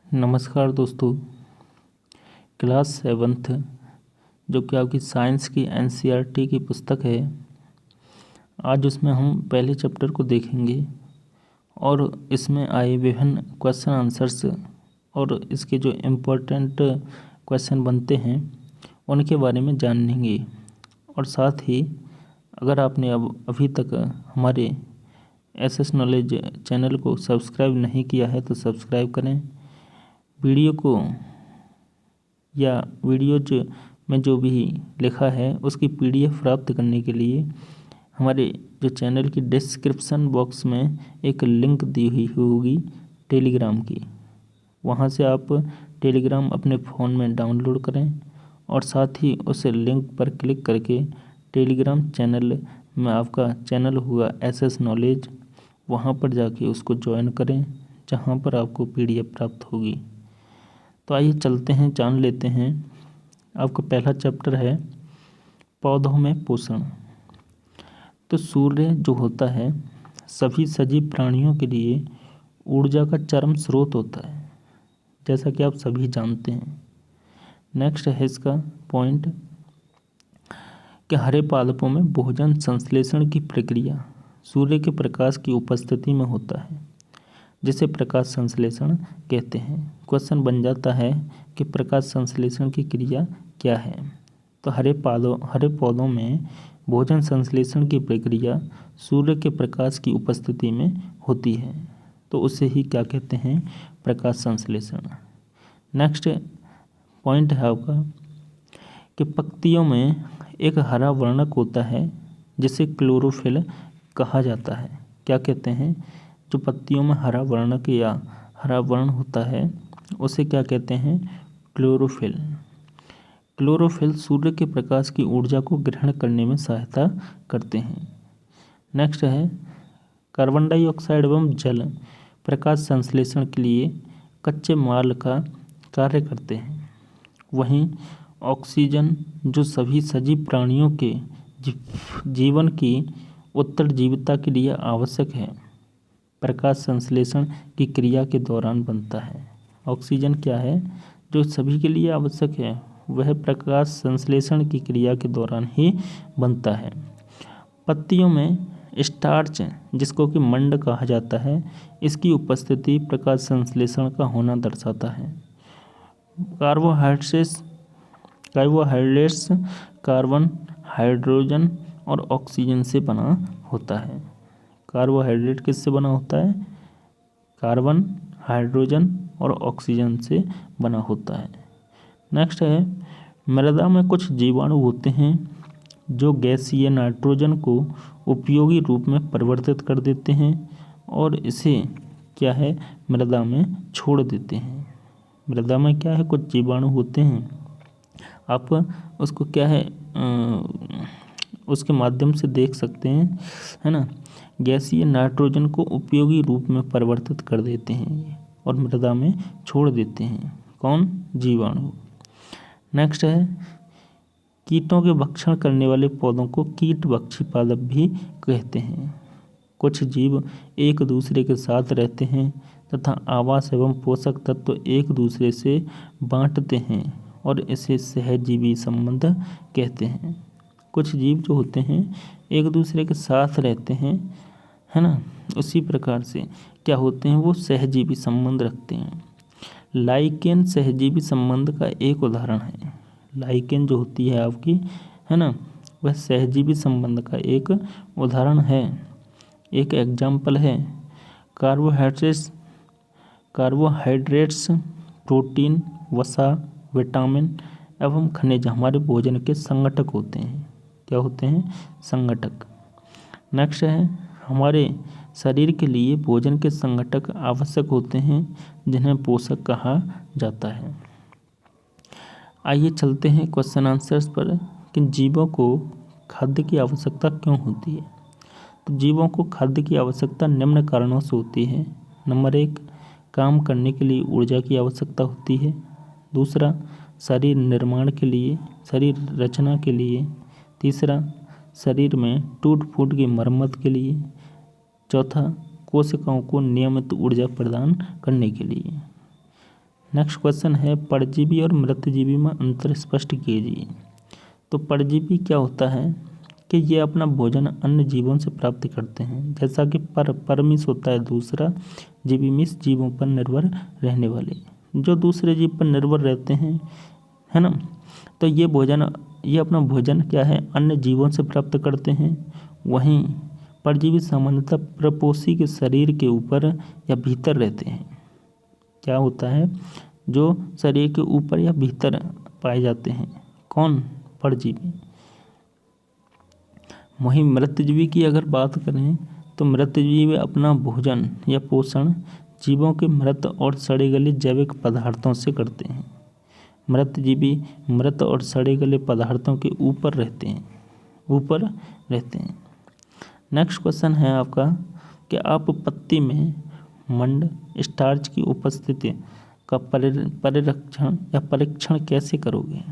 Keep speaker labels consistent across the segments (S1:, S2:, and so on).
S1: नमस्कार दोस्तों। Class 7th जो कि आपकी साइंस की एनसीईआरटी की पुस्तक है, आज उसमें हम पहले चैप्टर को देखेंगे और इसमें आए विभिन्न क्वेश्चन आंसर्स और इसके जो इम्पोर्टेंट क्वेश्चन बनते हैं उनके बारे में जानेंगे। और साथ ही अगर आपने अभी तक हमारे एसएस नॉलेज चैनल को सब्सक्राइब नहीं किया है तो सब्सक्राइब करें। वीडियोज में जो भी लिखा है उसकी पीडीएफ प्राप्त करने के लिए हमारे जो चैनल की डिस्क्रिप्शन बॉक्स में एक लिंक दी हुई होगी टेलीग्राम की, वहां से आप टेलीग्राम अपने फ़ोन में डाउनलोड करें और साथ ही उस लिंक पर क्लिक करके टेलीग्राम चैनल में आपका चैनल होगा एसएस नॉलेज, वहां पर जाके उसको ज्वाइन करें जहां पर आपको पीडीएफ प्राप्त होगी। तो आइए चलते हैं, जान लेते हैं। आपका पहला चैप्टर है पौधों में पोषण। तो सूर्य जो होता है सभी सजीव प्राणियों के लिए ऊर्जा का चरम स्रोत होता है, जैसा कि आप सभी जानते हैं। नेक्स्ट है इसका पॉइंट कि हरे पादपों में भोजन संश्लेषण की प्रक्रिया सूर्य के प्रकाश की उपस्थिति में होता है, जिसे प्रकाश संश्लेषण कहते हैं। क्वेश्चन बन जाता है कि प्रकाश संश्लेषण की क्रिया क्या है। तो हरे पौधों में भोजन संश्लेषण की प्रक्रिया सूर्य के प्रकाश की उपस्थिति में होती है, तो उसे ही क्या कहते हैं, प्रकाश संश्लेषण। नेक्स्ट पॉइंट है आपका कि पत्तियों में एक हरा वर्णक होता है जिसे क्लोरोफिल कहा जाता है। क्या कहते हैं, जो पत्तियों में हरा वर्णक या हरा वर्ण होता है उसे क्या कहते हैं, क्लोरोफिल। क्लोरोफिल सूर्य के प्रकाश की ऊर्जा को ग्रहण करने में सहायता करते हैं। नेक्स्ट है कार्बन डाइऑक्साइड एवं जल प्रकाश संश्लेषण के लिए कच्चे माल का कार्य करते हैं। वहीं ऑक्सीजन जो सभी सजीव प्राणियों के जीवन की उत्तरजीविता के लिए आवश्यक है, प्रकाश संश्लेषण की क्रिया के दौरान बनता है। ऑक्सीजन क्या है जो सभी के लिए आवश्यक है, वह प्रकाश संश्लेषण की क्रिया के दौरान ही बनता है। पत्तियों में स्टार्च जिसको कि मंड कहा जाता है, इसकी उपस्थिति प्रकाश संश्लेषण का होना दर्शाता है। कार्बोहाइड्रेट्स कार्बन, हाइड्रोजन और ऑक्सीजन से बना होता है। कार्बोहाइड्रेट किससे बना होता है, कार्बन, हाइड्रोजन और ऑक्सीजन से बना होता है। नेक्स्ट है मृदा में कुछ जीवाणु होते हैं जो गैसीय नाइट्रोजन को उपयोगी रूप में परिवर्तित कर देते हैं और इसे क्या है, मृदा में छोड़ देते हैं। मृदा में क्या है, कुछ जीवाणु होते हैं, आप उसको क्या है उसके माध्यम से देख सकते हैं, है ना। गैसीय नाइट्रोजन को उपयोगी रूप में परिवर्तित कर देते हैं और मृदा में छोड़ देते हैं। कौन, जीवाणु। नेक्स्ट है कीटों के भक्षण करने वाले पौधों को कीटभक्षी पादप भी कहते हैं। कुछ जीव एक दूसरे के साथ रहते हैं तथा आवास एवं पोषक तत्व एक दूसरे से बांटते हैं और इसे सहजीवी संबंध कहते हैं। कुछ जीव जो होते हैं एक दूसरे के साथ रहते हैं, है ना, उसी प्रकार से क्या होते हैं, वो सहजीवी संबंध रखते हैं। लाइकेन सहजीवी संबंध का एक उदाहरण है। लाइकेन जो होती है आपकी, है ना, वह सहजीवी संबंध का एक उदाहरण है, एक एग्जाम्पल है। कार्बोहाइड्रेट्स प्रोटीन, वसा, विटामिन एवं खनिज हमारे भोजन के संगठक होते हैं। क्या होते हैं, संगठक। नेक्स्ट है हमारे शरीर के लिए भोजन के संगठक आवश्यक होते हैं जिन्हें पोषक कहा जाता है। आइए चलते हैं क्वेश्चन आंसर्स पर कि जीवों को खाद्य की आवश्यकता क्यों होती है। तो जीवों को खाद्य की आवश्यकता निम्न कारणों से होती है। नंबर 1, काम करने के लिए ऊर्जा की आवश्यकता होती है। दूसरा, शरीर निर्माण के लिए, शरीर रचना के लिए। तीसरा, शरीर में टूट फूट की मरम्मत के लिए। चौथा, कोशिकाओं को नियमित ऊर्जा प्रदान करने के लिए। नेक्स्ट क्वेश्चन है परजीवी और मृतजीवी में अंतर स्पष्ट कीजिए। तो परजीवी क्या होता है कि ये अपना भोजन अन्य जीवों से प्राप्त करते हैं, जैसा कि परमिस होता है दूसरा, जीवीमिस जीवों पर निर्भर रहने वाले, जो दूसरे जीव पर निर्भर रहते हैं, है ना। तो ये अपना भोजन क्या है, अन्य जीवों से प्राप्त करते हैं। वहीं परजीवी सामान्यतः प्रपोषी के शरीर के ऊपर या भीतर रहते हैं। क्या होता है, जो शरीर के ऊपर या भीतर पाए जाते हैं, कौन, परजीवी। वहीं मृतजीवी की अगर बात करें तो मृतजीवी अपना भोजन या पोषण जीवों के मृत और सड़े गले जैविक पदार्थों से करते हैं। मृतजीवी मृत और सड़े गले पदार्थों के ऊपर रहते हैं। नेक्स्ट क्वेश्चन है आपका कि आप पत्ती में मंड स्टार्च की उपस्थिति का परीक्षण कैसे करोगे।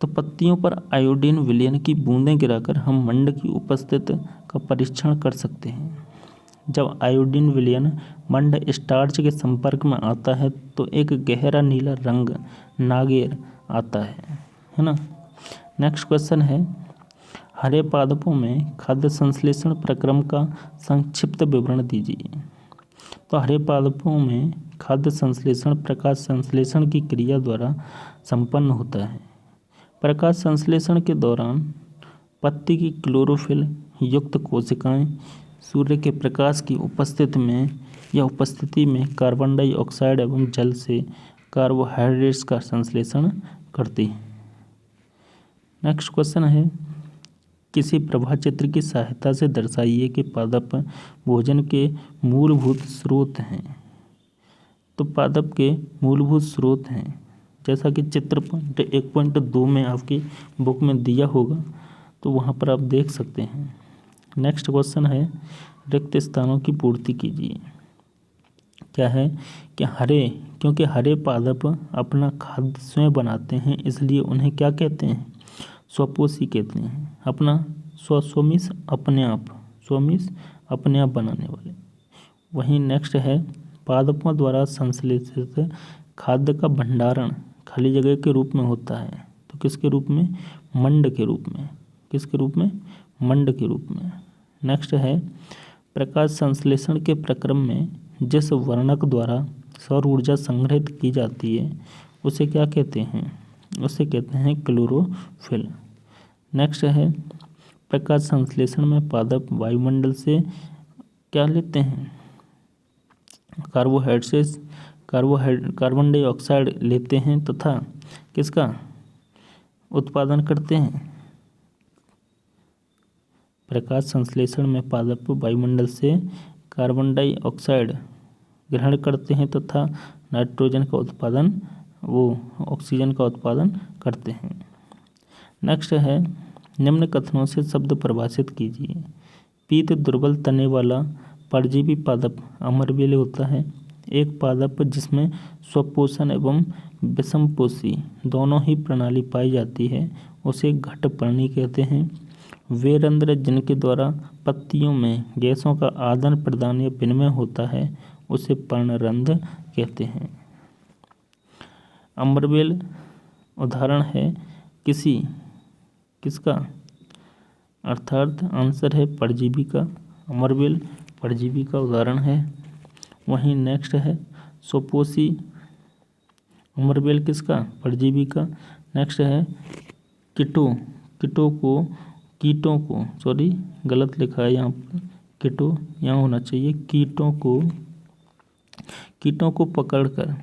S1: तो पत्तियों पर आयोडीन विलयन की बूंदें गिराकर हम मंड की उपस्थिति का परीक्षण कर सकते हैं। जब आयोडीन विलयन मंड स्टार्च के संपर्क में आता है तो एक गहरा नीला रंग नागेर आता है ना। नेक्स्ट क्वेश्चन है हरे पादपों में खाद्य संश्लेषण प्रक्रम का संक्षिप्त विवरण दीजिए। तो हरे पादपों में खाद्य संश्लेषण प्रकाश संश्लेषण की क्रिया द्वारा संपन्न होता है। प्रकाश संश्लेषण के दौरान पत्ती की क्लोरोफिल युक्त कोशिकाएं सूर्य के प्रकाश की उपस्थिति में कार्बन डाइऑक्साइड एवं जल से कार्बोहाइड्रेट्स का संश्लेषण करती हैं। नेक्स्ट क्वेश्चन है किसी प्रभा चित्र की सहायता से दर्शाइए कि पादप भोजन के मूलभूत स्रोत हैं। तो पादप के मूलभूत स्रोत हैं, जैसा कि चित्र 1.2 में आपकी बुक में दिया होगा, तो वहाँ पर आप देख सकते हैं। नेक्स्ट क्वेश्चन है रिक्त स्थानों की पूर्ति कीजिए। क्या है कि क्योंकि हरे पादप अपना खाद्य स्वयं बनाते हैं, इसलिए उन्हें क्या कहते हैं, स्वपोषी कहते हैं। अपना स्वमिस अपने आप बनाने वाले। वहीं नेक्स्ट है पादपों द्वारा संश्लेषित खाद्य का भंडारण खाली जगह के रूप में होता है। तो किसके रूप में, मंड के रूप में। किसके रूप में, मंड के रूप में। नेक्स्ट है प्रकाश संश्लेषण के प्रक्रम में जिस वर्णक द्वारा सौर ऊर्जा संग्रहित की जाती है उसे क्या कहते हैं, उसे कहते हैं क्लोरोफिल। नेक्स्ट है प्रकाश संश्लेषण में पादप वायुमंडल से क्या लेते हैं, कार्बन डाइऑक्साइड लेते हैं तथा किसका उत्पादन करते हैं। प्रकाश संश्लेषण में पादप वायुमंडल से कार्बन डाइऑक्साइड ग्रहण करते हैं तथा नाइट्रोजन का उत्पादन, ऑक्सीजन का उत्पादन करते हैं। नेक्स्ट है निम्न कथनों से शब्द परिभाषित कीजिए। पीत दुर्बल तने वाला परजीवी पादप अमरबेल होता है। एक पादप जिसमें स्वपोषण एवं विषमपोषी दोनों ही प्रणाली पाई जाती है उसे घटपर्णी कहते हैं। वे रंध्र जिनके द्वारा पत्तियों में गैसों का आदान प्रदान या विनिमय होता है उसे पर्णरंध्र कहते हैं। अमरबेल उदाहरण है किसका, अर्थात आंसर है परजीवी का। अमरबेल परजीवी का उदाहरण है। वहीं नेक्स्ट है स्वपोषी, अमरबेल किसका, परजीवी का। नेक्स्ट है कीटों को सॉरी गलत लिखा है यहाँ पर, कीटो यहाँ होना चाहिए। कीटों को पकड़कर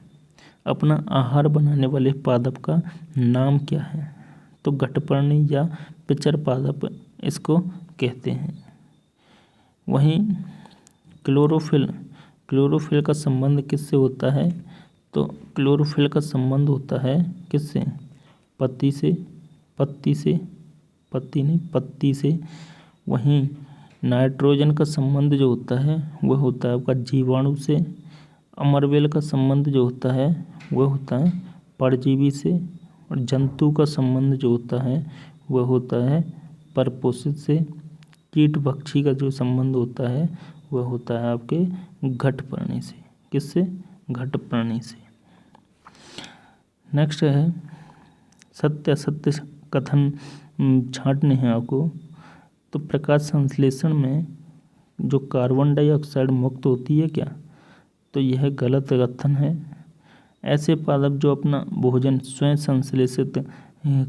S1: अपना आहार बनाने वाले पादप का नाम क्या है। तो घटपर्णी या पिचर पादप इसको कहते हैं। वहीं क्लोरोफिल का संबंध किससे होता है। तो क्लोरोफिल का संबंध होता है किससे, पत्ती से। वहीं नाइट्रोजन का संबंध जो होता है वह होता है आपका जीवाणु से। अमरबेल का संबंध जो होता है वह होता है परजीवी से। और जंतु का संबंध जो होता है वह होता है परपोषित से। कीट भक्षी का जो संबंध होता है वह होता है आपके घटपर्णी से। किससे, घटपर्णी से। नेक्स्ट है सत्य असत्य कथन छांटने हैं आपको। तो प्रकाश संश्लेषण में जो कार्बन डाइऑक्साइड मुक्त होती है क्या, तो यह गलत कथन है। ऐसे पादप जो अपना भोजन स्वयं संश्लेषित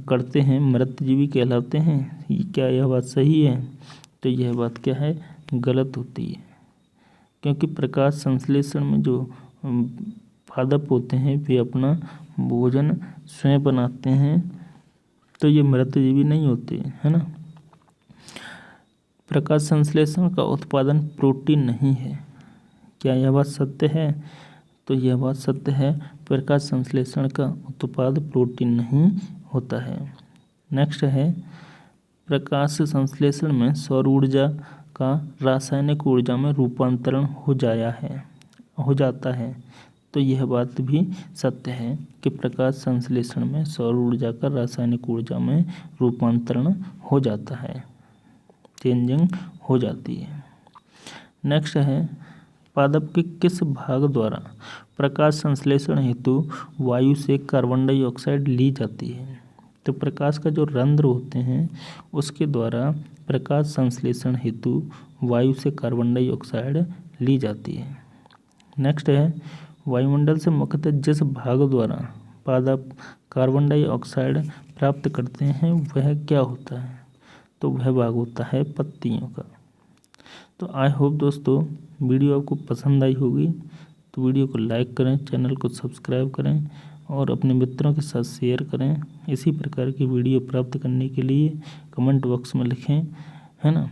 S1: करते हैं मृतजीवी कहलाते हैं। क्या यह बात सही है? तो यह बात क्या है, गलत होती है, क्योंकि प्रकाश संश्लेषण में जो पादप होते हैं वे अपना भोजन स्वयं बनाते हैं, तो ये मृतजीवी नहीं होते, है ना। प्रकाश संश्लेषण का उत्पादन प्रोटीन नहीं है। क्या यह बात सत्य है? तो यह बात सत्य है, प्रकाश संश्लेषण का उत्पाद प्रोटीन नहीं होता है। नेक्स्ट है प्रकाश संश्लेषण में सौर ऊर्जा का रासायनिक ऊर्जा में रूपांतरण हो जाता है। तो यह बात भी सत्य है कि प्रकाश संश्लेषण में सौर ऊर्जा का रासायनिक ऊर्जा में रूपांतरण हो जाता है, चेंजिंग हो जाती है। नेक्स्ट है पादप के किस भाग द्वारा प्रकाश संश्लेषण हेतु वायु से कार्बन डाइऑक्साइड ली जाती है। तो प्रकाश का जो रंध्र होते हैं उसके द्वारा प्रकाश संश्लेषण हेतु वायु से कार्बन डाइऑक्साइड ली जाती है। नेक्स्ट है वायुमंडल से मुख्यतः जिस भाग द्वारा पादप कार्बन डाइऑक्साइड प्राप्त करते हैं वह क्या होता है, तो वह भाग होता है पत्तियों का। तो आई होप दोस्तों वीडियो आपको पसंद आई होगी, तो वीडियो को लाइक करें, चैनल को सब्सक्राइब करें और अपने मित्रों के साथ शेयर करें। इसी प्रकार की वीडियो प्राप्त करने के लिए कमेंट बॉक्स में लिखें, है ना।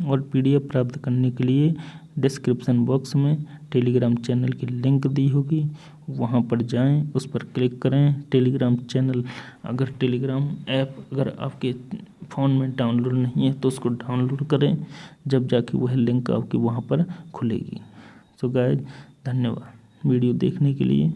S1: और PDF प्राप्त करने के लिए डिस्क्रिप्शन बॉक्स में टेलीग्राम चैनल की लिंक दी होगी, वहाँ पर जाएं, उस पर क्लिक करें। टेलीग्राम चैनल अगर टेलीग्राम ऐप अगर आपके फ़ोन में डाउनलोड नहीं है तो उसको डाउनलोड करें, जब जाके वह लिंक आपकी वहाँ पर खुलेगी। सो गाइस धन्यवाद वीडियो देखने के लिए।